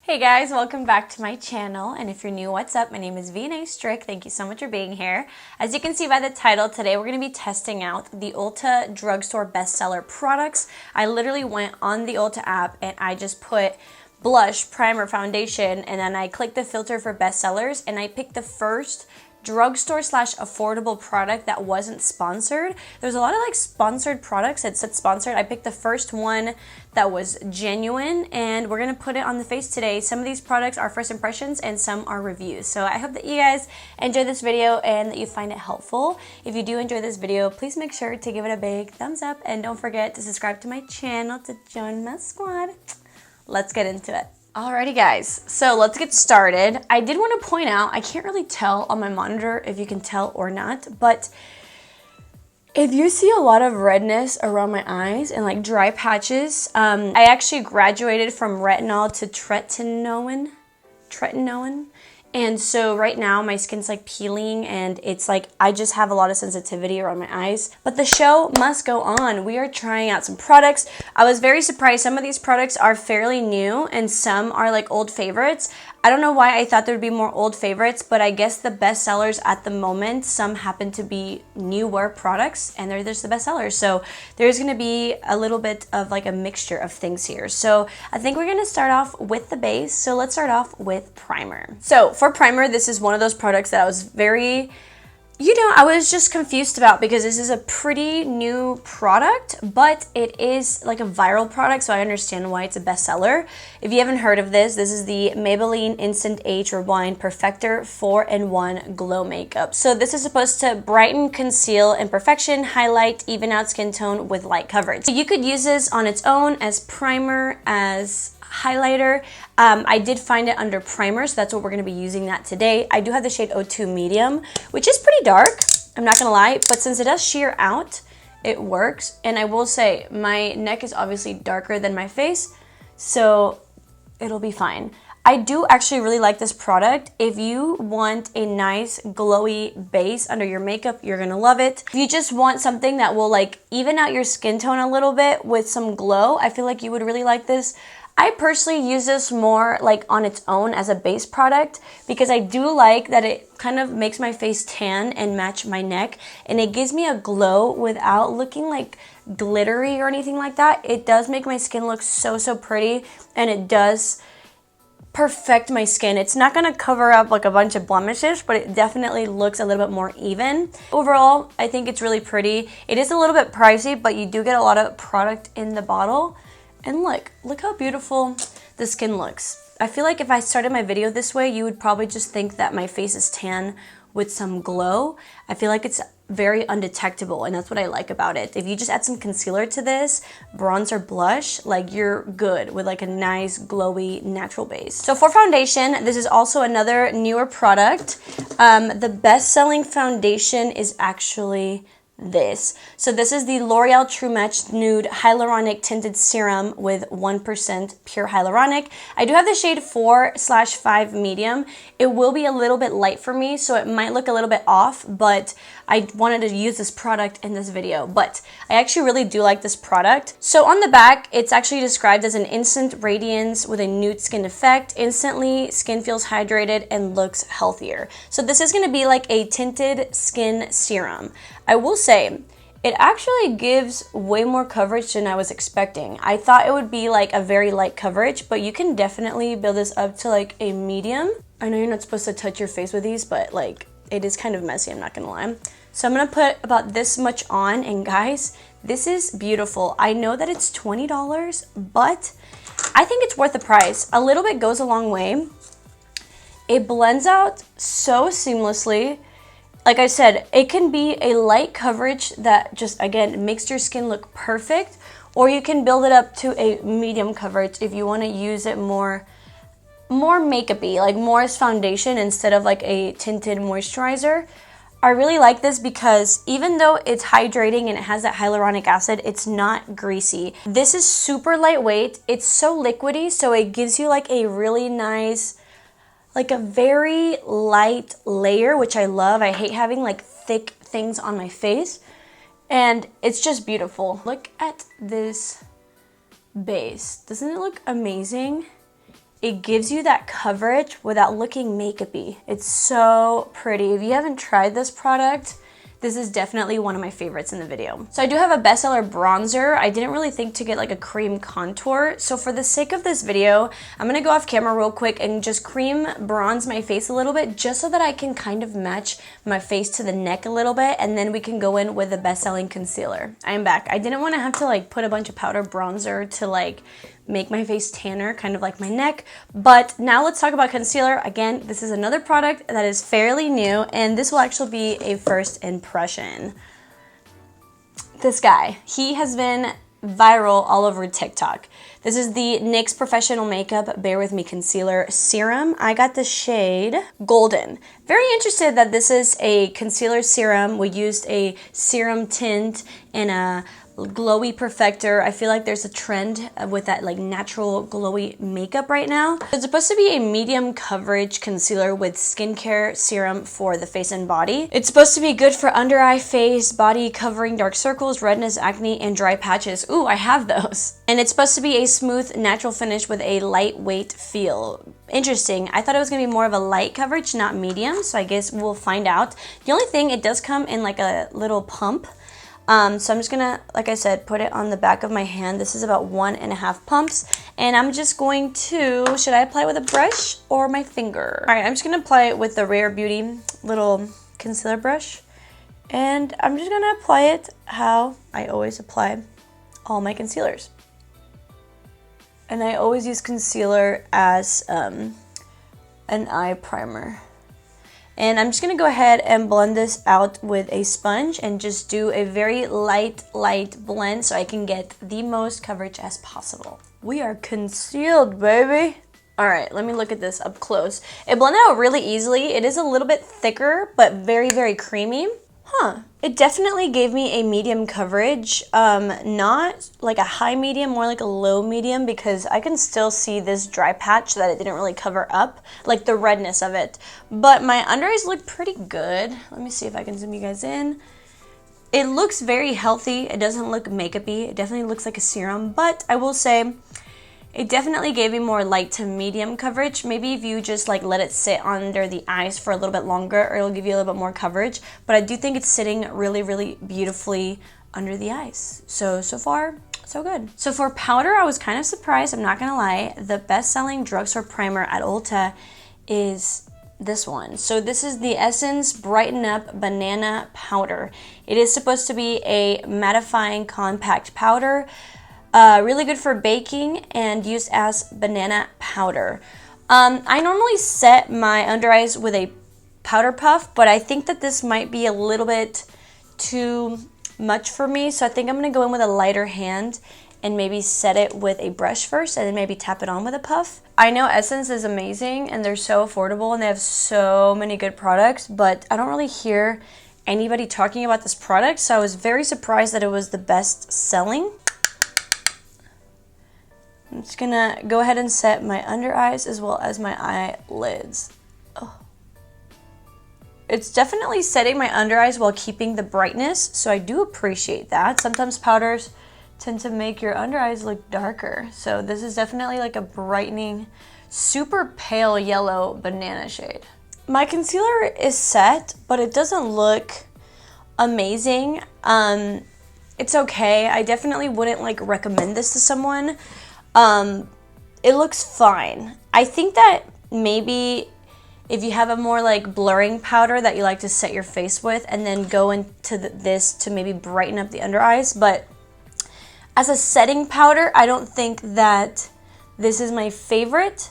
Hey guys, welcome back to my channel, and if you're new, what's up? My name is vianney.strick. Thank you so much for being here. As you can see by the title, today we're going to be testing out the ULTA drugstore bestseller products. I literally went on the ULTA app and I just put blush, primer, foundation, and then I clicked the filter for bestsellers and I picked the first drugstore / affordable product that wasn't sponsored. There's a lot of sponsored products that said sponsored. I picked the first one that was genuine and we're gonna put it on the face today. Some of these products are first impressions and some are reviews. So I hope that you guys enjoy this video and that you find it helpful. If you do enjoy this video, please make sure to give it a big thumbs up and don't forget to subscribe to my channel to join my squad. Let's get into it. Alrighty guys, so let's get started. I did want to point out, I can't really tell on my monitor if you can tell or not, but if you see a lot of redness around my eyes and dry patches, I actually graduated from retinol to tretinoin. And so right now my skin's peeling and it's I just have a lot of sensitivity around my eyes. But the show must go on. We are trying out some products. I was very surprised. Some of these products are fairly new and some are old favorites. I don't know why I thought there would be more old favorites, but I guess the best sellers at the moment, some happen to be newer products and they're just the best sellers. So there's going to be a little bit of a mixture of things here. So I think we're going to start off with the base. So let's start off with primer. So for primer, this is one of those products that I was very, I was just confused about because this is a pretty new product, but it is a viral product, so I understand why it's a bestseller. If you haven't heard of this, this is the Maybelline Instant Age Rewind Perfector 4-in-1 Glow Makeup. So this is supposed to brighten, conceal, imperfection, highlight, even out skin tone with light coverage. So you could use this on its own as primer, as highlighter. I did find it under primer, so that's what we're going to be using that today. I do have the shade 02 Medium, which is pretty dark, I'm not going to lie, but since it does sheer out, it works. And I will say, my neck is obviously darker than my face, so it'll be fine. I do actually really like this product. If you want a nice glowy base under your makeup, you're gonna love it. If you just want something that will even out your skin tone a little bit with some glow, I feel like you would really like this. I personally use this more on its own as a base product because I do like that it kind of makes my face tan and match my neck, and it gives me a glow without looking glittery or anything like that. It does make my skin look so pretty, and it does perfect my skin. It's not gonna cover up a bunch of blemishes, but it definitely looks a little bit more even. Overall, I think it's really pretty. It is a little bit pricey, but you do get a lot of product in the bottle. And look how beautiful the skin looks. I feel like if I started my video this way, you would probably just think that my face is tan with some glow. I feel like it's very undetectable, and that's what I like about it. If you just add some concealer to this, bronzer, blush, you're good with a nice glowy natural base. So for foundation, this is also another newer product. The best-selling foundation is actually this. So this is the L'Oreal True Match Nude Hyaluronic Tinted Serum with 1% pure hyaluronic. I do have the shade 4/5 medium. It will be a little bit light for me, so it might look a little bit off, but I wanted to use this product in this video. But I actually really do like this product. So on the back, it's actually described as an instant radiance with a nude skin effect. Instantly, skin feels hydrated and looks healthier. So this is going to be a tinted skin serum. I will say, it actually gives way more coverage than I was expecting. I thought it would be a very light coverage, but you can definitely build this up to a medium. I know you're not supposed to touch your face with these, but it is kind of messy, I'm not gonna lie. So I'm gonna put about this much on, and guys, this is beautiful. I know that it's $20, but I think it's worth the price. A little bit goes a long way. It blends out so seamlessly. Like I said, it can be a light coverage that just, again, makes your skin look perfect, or you can build it up to a medium coverage if you want to use it more makeup-y, more as foundation instead of a tinted moisturizer. I really like this because even though it's hydrating and it has that hyaluronic acid, it's not greasy. This is super lightweight. It's so liquidy, so it gives you a really nice, a very light layer, which I love. I hate having thick things on my face, and it's just beautiful. Look at this base. Doesn't it look amazing? it gives you that coverage without looking makeup-y. It's so pretty. If you haven't tried this product, this is definitely one of my favorites in the video. So I do have a bestseller bronzer. I didn't really think to get like a cream contour. So for the sake of this video, I'm gonna go off camera real quick and just cream bronze my face a little bit just so that I can kind of match my face to the neck a little bit, and then we can go in with the best-selling concealer. I am back. I didn't want to have to like put a bunch of powder bronzer to like make my face tanner, kind of like my neck. But now let's talk about concealer. Again, this is another product that is fairly new, and this will actually be a first impression. This guy, he has been viral all over TikTok. This is the NYX Professional Makeup Bare With Me Concealer Serum. I got the shade Golden. Very interested that this is a concealer serum. We used a serum tint and a glowy perfector. I feel like there's a trend with that like natural glowy makeup right now. It's supposed to be a medium coverage concealer with skincare serum for the face and body. It's supposed to be good for under eye, face, body, covering dark circles, redness, acne, and dry patches. Ooh, I have those. And it's supposed to be a smooth, natural finish with a lightweight feel. Interesting. I thought it was going to be more of a light coverage, not medium, so I guess we'll find out. The only thing, it does come in like a little pump. So I'm just gonna, like I said, put it on the back of my hand. This is about 1.5 pumps. And I'm just going to, should I apply it with a brush or my finger? All right, I'm just gonna apply it with the Rare Beauty little concealer brush. And I'm just gonna apply it how I always apply all my concealers. And I always use concealer as an eye primer. And I'm just gonna go ahead and blend this out with a sponge and just do a very light blend so I can get the most coverage as possible. We are concealed, baby. All right, let me look at this up close. It blended out really easily. It is a little bit thicker, but very, very creamy. Huh, it definitely gave me a medium coverage, not like a high medium, more like a low medium, because I can still see this dry patch that it didn't really cover up, like the redness of it. But my under eyes look pretty good. Let me see if I can zoom you guys in. It looks very healthy. It doesn't look makeup-y. It definitely looks like a serum, but I will say, it definitely gave me more light to medium coverage. Maybe if you just like let it sit under the eyes for a little bit longer, or it'll give you a little bit more coverage. But I do think it's sitting really, really beautifully under the eyes. So far, so good. So for powder, I was kind of surprised, I'm not gonna lie. The best-selling drugstore primer at Ulta is this one. So this is the Essence Brighten Up Banana Powder. It is supposed to be a mattifying compact powder. Really good for baking and used as banana powder. I normally set my under eyes with a powder puff, but I think that this might be a little bit too much for me. So I think I'm going to go in with a lighter hand and maybe set it with a brush first and then maybe tap it on with a puff. I know Essence is amazing and they're so affordable and they have so many good products, but I don't really hear anybody talking about this product. So I was very surprised that it was the best selling. I'm just gonna go ahead and set my under eyes as well as my eyelids. Oh. It's definitely setting my under eyes while keeping the brightness, so I do appreciate that. Sometimes powders tend to make your under eyes look darker, so this is definitely like a brightening, super pale yellow banana shade. My concealer is set, but it doesn't look amazing. It's okay. I definitely wouldn't like recommend this to someone. It looks fine. I think that maybe if you have a more like blurring powder that you like to set your face with and then go into this to maybe brighten up the under eyes, but as a setting powder, I don't think that this is my favorite.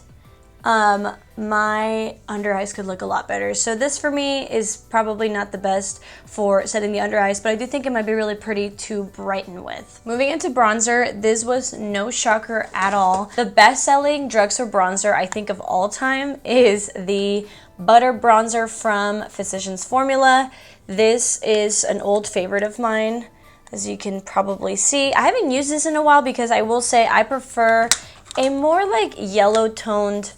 My under eyes could look a lot better. So this for me is probably not the best for setting the under eyes, but I do think it might be really pretty to brighten with. Moving into bronzer, this was no shocker at all. The best-selling drugstore bronzer I think of all time is the Butter Bronzer from Physicians Formula. This is an old favorite of mine, as you can probably see. I haven't used this in a while because I will say I prefer a more like yellow toned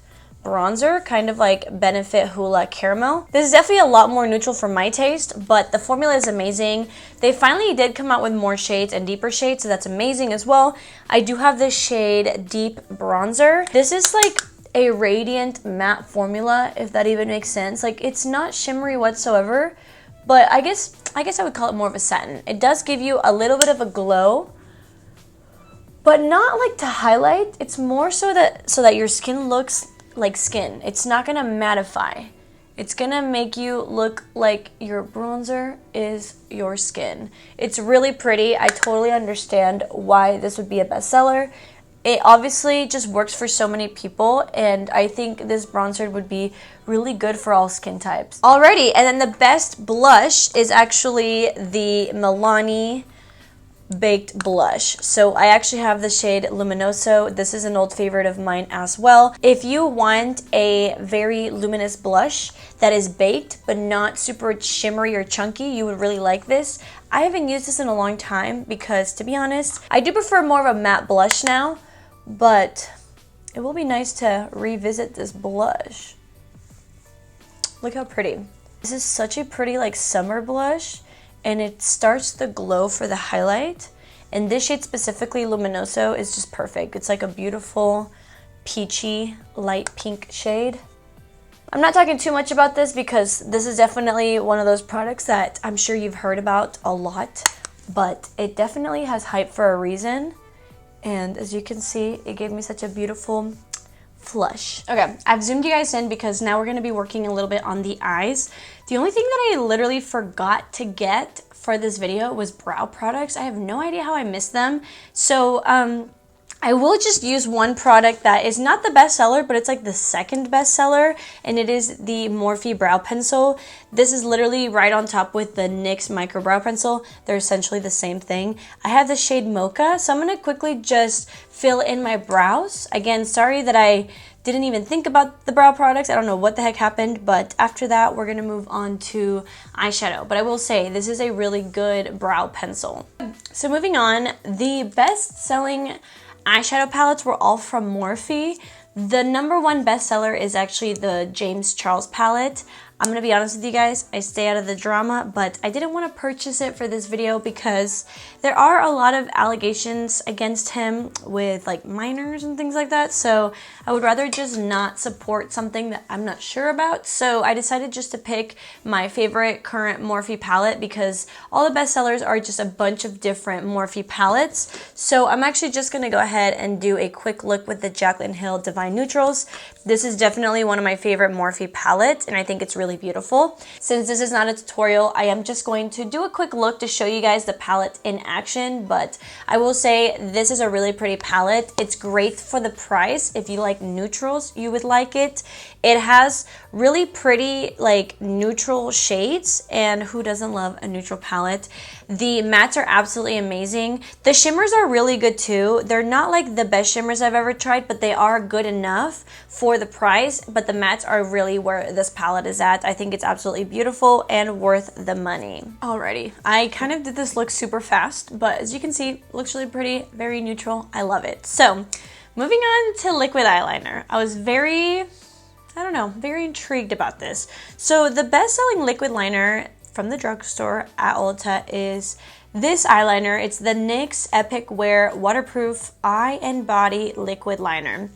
bronzer, kind of like Benefit Hoola Caramel. This is definitely a lot more neutral for my taste, but the formula is amazing. They finally did come out with more shades and deeper shades, so that's amazing as well. I do have this shade Deep Bronzer. This is like a radiant matte formula, if that even makes sense. Like, it's not shimmery whatsoever, but I guess I would call it more of a satin. It does give you a little bit of a glow, but not like to highlight. It's more so that your skin looks like skin. It's not gonna mattify. It's gonna make you look like your bronzer is your skin. It's really pretty. I totally understand why this would be a bestseller. It obviously just works for so many people, and I think this bronzer would be really good for all skin types. Alrighty, and then the best blush is actually the Milani Baked Blush. So I actually have the shade Luminoso. This is an old favorite of mine as well. If you want a very luminous blush that is baked but not super shimmery or chunky, you would really like this. I haven't used this in a long time because, to be honest, I do prefer more of a matte blush now, but it will be nice to revisit this blush. Look how pretty. This is such a pretty like summer blush, and it starts the glow for the highlight. And this shade specifically, Luminoso, is just perfect. It's like a beautiful peachy light pink shade. I'm not talking too much about this because this is definitely one of those products that I'm sure you've heard about a lot, but it definitely has hype for a reason. And as you can see, it gave me such a beautiful flush. Okay, I've zoomed you guys in because now we're going to be working a little bit on the eyes. The only thing that I literally forgot to get for this video was brow products. I have no idea how I missed them. So I will just use one product that is not the best seller, but it's like the second best seller, and it is the Morphe Brow Pencil. This is literally right on top with the NYX Micro Brow Pencil. They're essentially the same thing. I have the shade Mocha, so I'm going to quickly just fill in my brows. Again, sorry that I didn't even think about the brow products. I don't know what the heck happened, but after that, we're going to move on to eyeshadow. But I will say, this is a really good brow pencil. So moving on, the best-selling eyeshadow palettes were all from Morphe. The #1 bestseller is actually the James Charles palette. I'm gonna be honest with you guys, I stay out of the drama, but I didn't want to purchase it for this video because there are a lot of allegations against him with like minors and things like that, so I would rather just not support something that I'm not sure about. So I decided just to pick my favorite current Morphe palette because all the bestsellers are just a bunch of different Morphe palettes. So I'm actually just gonna go ahead and do a quick look with the Jaclyn Hill Divine Neutrals. This is definitely one of my favorite Morphe palettes, and I think it's really beautiful. Since this is not a tutorial, I am just going to do a quick look to show you guys the palette in action, but I will say this is a really pretty palette. It's great for the price. If you like neutrals, you would like it. It has really pretty like neutral shades, and who doesn't love a neutral palette? The mattes are absolutely amazing. The shimmers are really good too. They're not like the best shimmers I've ever tried, but they are good enough for the price. But the mattes are really where this palette is at. I think it's absolutely beautiful and worth the money. Alrighty, I kind of did this look super fast, but as you can see, it looks really pretty, very neutral. I love it. So moving on to liquid eyeliner. I was very intrigued about this. So the best-selling liquid liner from the drugstore at Ulta is this eyeliner. It's the NYX Epic Wear Waterproof Eye and Body Liquid Liner.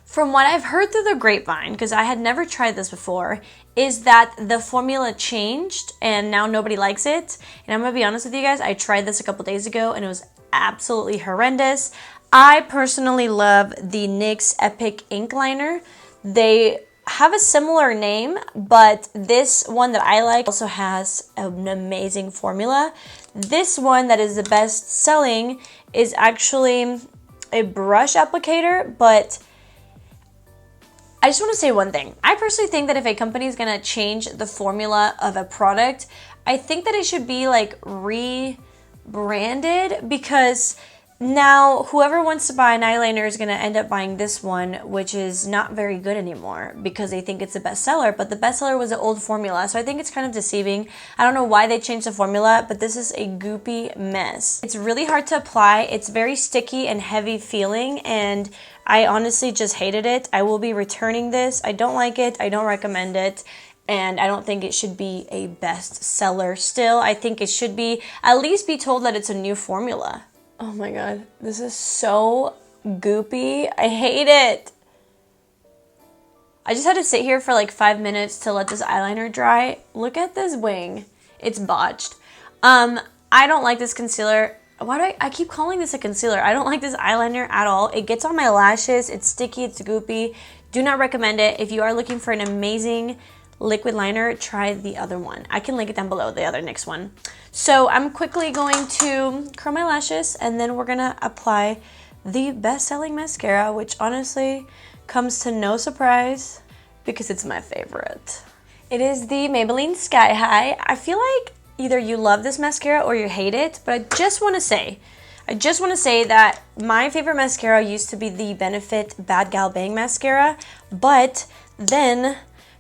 From what I've heard through the grapevine, because I had never tried this before, is that the formula changed and now nobody likes it. And I'm gonna be honest with you guys, I tried this a couple days ago and it was absolutely horrendous. I personally love the NYX Epic Ink Liner. They have a similar name, but this one that I like also has an amazing formula. This one that is the best selling is actually a brush applicator, but I just want to say one thing. I personally think that if a company is going to change the formula of a product, I think that it should be like rebranded, because now whoever wants to buy an eyeliner is going to end up buying this one, which is not very good anymore because they think it's the bestseller, but the bestseller was an old formula, so I think it's kind of deceiving. I don't know why they changed the formula, but this is a goopy mess. It's really hard to apply. It's very sticky and heavy feeling, and I honestly just hated it. I will be returning this. I don't like it. I don't recommend it. And I don't think it should be a bestseller still. I think it should be, at least be told that it's a new formula. Oh my god, this is so goopy. I hate it. I just had to sit here for like 5 minutes to let this eyeliner dry. Look at this wing. It's botched. I don't like this concealer. Why do I keep calling this a concealer? I don't like this eyeliner at all. It gets on my lashes. It's sticky. It's goopy. Do not recommend it. If you are looking for an amazing liquid liner, try the other one. I can link it down below, the other NYX one. So I'm quickly going to curl my lashes, and then we're gonna apply the best-selling mascara, which honestly comes to no surprise because it's my favorite. It is the Maybelline Sky High. I feel like either you love this mascara or you hate it, but I just want to say that my favorite mascara used to be the Benefit Bad Gal Bang mascara, but then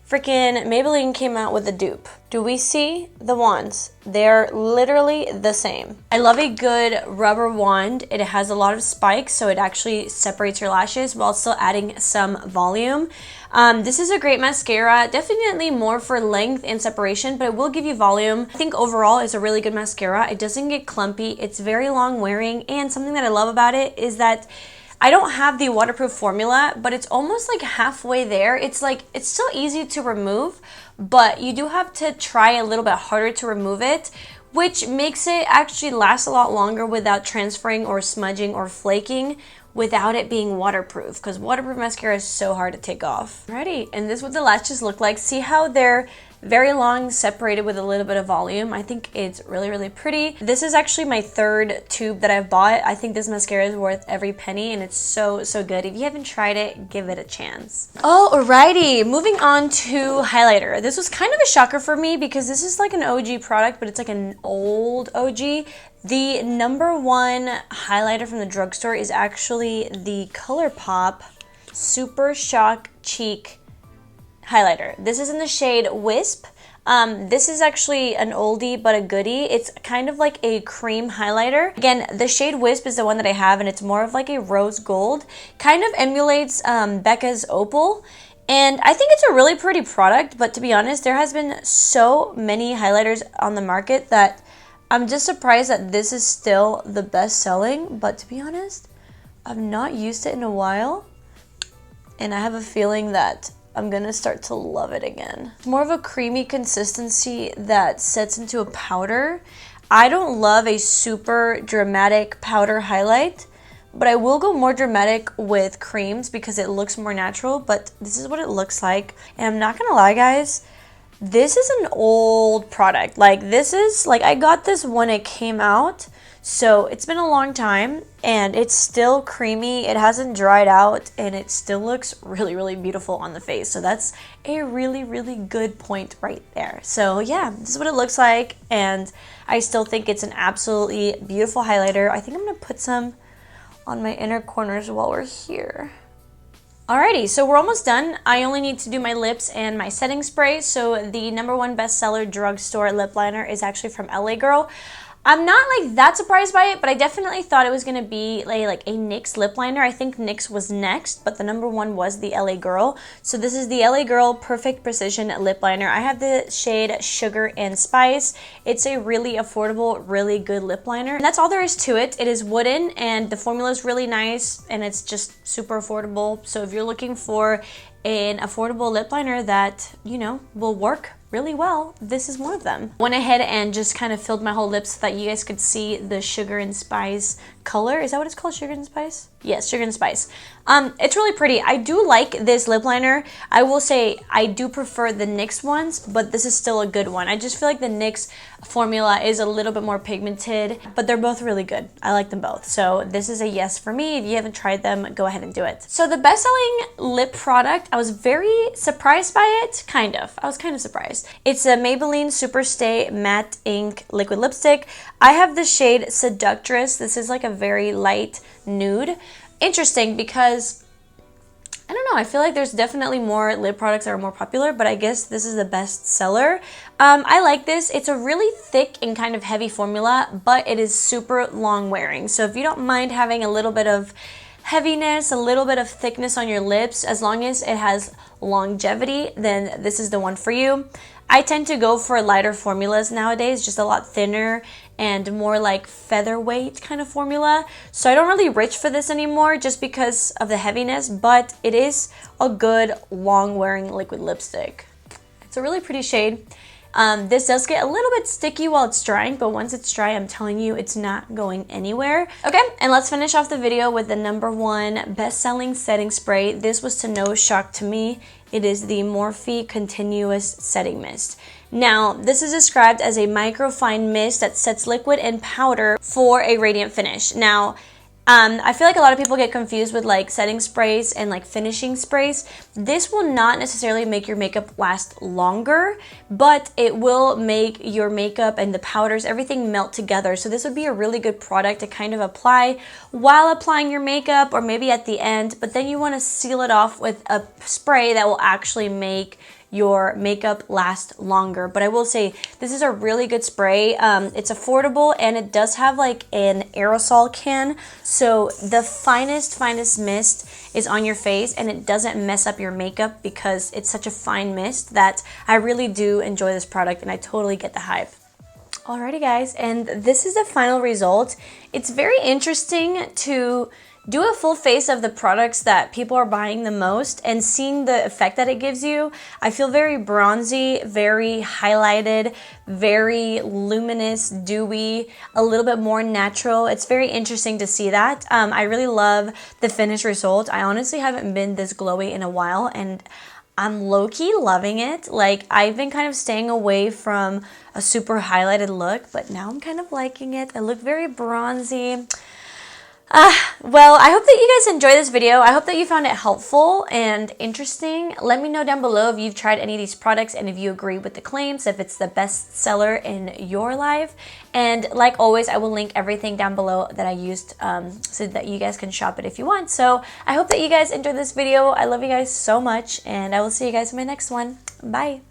freaking Maybelline came out with a dupe. Do we see the wands? They're literally the same. I love a good rubber wand. It has a lot of spikes, so it actually separates your lashes while still adding some volume. This is a great mascara, definitely more for length and separation, but it will give you volume. I think overall it's a really good mascara. It doesn't get clumpy. It's very long wearing, and something that I love about it is that I don't have the waterproof formula, but it's almost like halfway there. It's still easy to remove, but you do have to try a little bit harder to remove it, which makes it actually last a lot longer without transferring or smudging or flaking without it being waterproof, because waterproof mascara is so hard to take off. Alrighty, and this is what the lashes look like. See how they're very long, separated with a little bit of volume. I think it's really, really pretty. This is actually my third tube that I've bought. I think this mascara is worth every penny, and it's so, so good. If you haven't tried it, give it a chance. Alrighty, moving on to highlighter. This was kind of a shocker for me because this is like an OG product, but it's like an old OG. The #1 highlighter from the drugstore is actually the Colourpop Super Shock Cheek highlighter. This is in the shade Wisp. This is actually an oldie but a goodie. It's kind of like a cream highlighter. Again, the shade Wisp is the one that I have, and it's more of like a rose gold. Kind of emulates Becca's Opal. And I think it's a really pretty product, but to be honest, there has been so many highlighters on the market that I'm just surprised that this is still the best selling. But to be honest, I've not used it in a while, and I have a feeling that I'm gonna start to love it again. It's more of a creamy consistency that sets into a powder. I don't love a super dramatic powder highlight, but I will go more dramatic with creams because it looks more natural, but this is what it looks like. And I'm not gonna lie, guys, this is an old product. Like, this is, like, I got this when it came out, so it's been a long time, and it's still creamy. It hasn't dried out, and it still looks really, really beautiful on the face. So that's a really, really good point right there. So yeah, this is what it looks like, and I still think it's an absolutely beautiful highlighter. I think I'm gonna put some on my inner corners while we're here. Alrighty, so we're almost done. I only need to do my lips and my setting spray. So the #1 bestseller drugstore lip liner is actually from LA Girl. I'm not like that surprised by it, but I definitely thought it was gonna be like a NYX lip liner. I think NYX was next, but the #1 was the LA Girl. So this is the LA Girl Perfect Precision Lip Liner. I have the shade Sugar and Spice. It's a really affordable, really good lip liner. And that's all there is to it. It is wooden, and the formula is really nice, and it's just super affordable. So if you're looking for an affordable lip liner that, you know, will work really well, this is one of them. Went ahead and just kind of filled my whole lips so that you guys could see the Sugar and Spice color. Is that what it's called, Sugar and Spice? Yes, Sugar and Spice. It's really pretty. I do like this lip liner. I will say I do prefer the NYX ones, but this is still a good one. I just feel like the NYX formula is a little bit more pigmented, but they're both really good. I like them both. So this is a yes for me. If you haven't tried them, go ahead and do it. So the best-selling lip product, I was very surprised by it. Kind of. I was kind of surprised. It's a Maybelline Superstay Matte Ink Liquid Lipstick. I have the shade Seductress. This is like a very light nude. Interesting because, I don't know, I feel like there's definitely more lip products that are more popular, but I guess this is the best seller. I like this. It's a really thick and kind of heavy formula, but it is super long wearing. So if you don't mind having a little bit of heaviness, a little bit of thickness on your lips, as long as it has longevity, then this is the one for you. I tend to go for lighter formulas nowadays, just a lot thinner and more like featherweight kind of formula. So I don't really reach for this anymore just because of the heaviness, but it is a good long wearing liquid lipstick. It's a really pretty shade. This does get a little bit sticky while it's drying, but once it's dry, I'm telling you, it's not going anywhere. Okay, and let's finish off the video with the #1 best-selling setting spray. This was to no shock to me. It is the Morphe Continuous Setting Mist. Now, this is described as a microfine mist that sets liquid and powder for a radiant finish. Now, I feel like a lot of people get confused with like setting sprays and like finishing sprays. This will not necessarily make your makeup last longer, but it will make your makeup and the powders, everything melt together. So this would be a really good product to kind of apply while applying your makeup or maybe at the end, but then you want to seal it off with a spray that will actually make your makeup last longer. But I will say this is a really good spray. It's affordable and it does have like an aerosol can, so the finest mist is on your face and it doesn't mess up your makeup because it's such a fine mist that I really do enjoy this product and I totally get the hype. Alrighty guys, and this is the final result. It's very interesting to do a full face of the products that people are buying the most and seeing the effect that it gives you. I feel very bronzy, very highlighted, very luminous, dewy, a little bit more natural. It's very interesting to see that. I really love the finished result. I honestly haven't been this glowy in a while and I'm low-key loving it. Like, I've been kind of staying away from a super highlighted look, but now I'm kind of liking it. I look very bronzy. Well, I hope that you guys enjoyed this video. I hope that you found it helpful and interesting. Let me know down below if you've tried any of these products and if you agree with the claims, if it's the best seller in your life. And like always, I will link everything down below that I used so that you guys can shop it if you want. So I hope that you guys enjoyed this video. I love you guys so much and I will see you guys in my next one. Bye.